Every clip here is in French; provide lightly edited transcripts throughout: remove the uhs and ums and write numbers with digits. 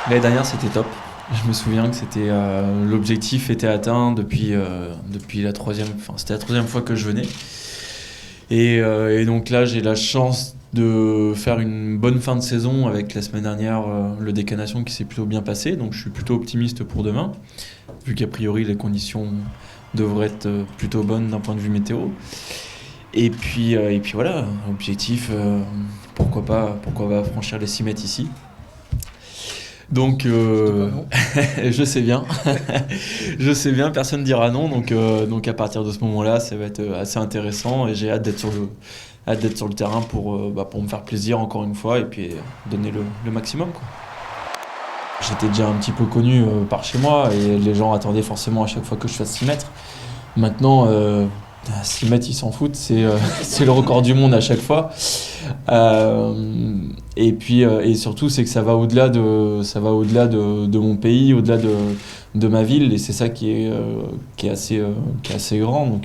L'année dernière, c'était top. Je me souviens que l'objectif était atteint depuis la troisième, enfin c'était la troisième fois que je venais. Et donc là, j'ai la chance de faire une bonne fin de saison avec la semaine dernière le Décanation qui s'est plutôt bien passé. Donc je suis plutôt optimiste pour demain, vu qu'a priori les conditions devraient être plutôt bonnes d'un point de vue météo. Et puis voilà, objectif, pourquoi pas franchir les 6 mètres ici. Donc, je sais bien, je sais bien, personne ne dira non. Donc à partir de ce moment-là, ça va être assez intéressant et j'ai hâte d'être sur le terrain pour me faire plaisir encore une fois et puis donner le maximum, quoi. J'étais déjà un petit peu connu par chez moi et les gens attendaient forcément à chaque fois que je fasse 6 mètres. Maintenant, 6 mètres, ils s'en foutent, c'est le record du monde à chaque fois. Et surtout, c'est que ça va au-delà de mon pays, au-delà de ma ville, et c'est ça qui est assez grand.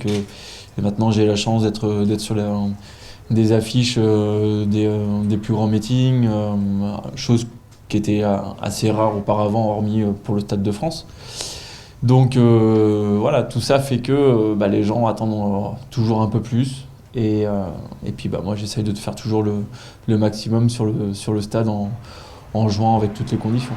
Et maintenant, j'ai la chance d'être sur des affiches des plus grands meetings, chose qui était assez rare auparavant, hormis pour le Stade de France. Donc voilà, tout ça fait que les gens attendent toujours un peu plus. Et puis moi j'essaye de faire toujours le maximum sur le stade en jouant avec toutes les conditions.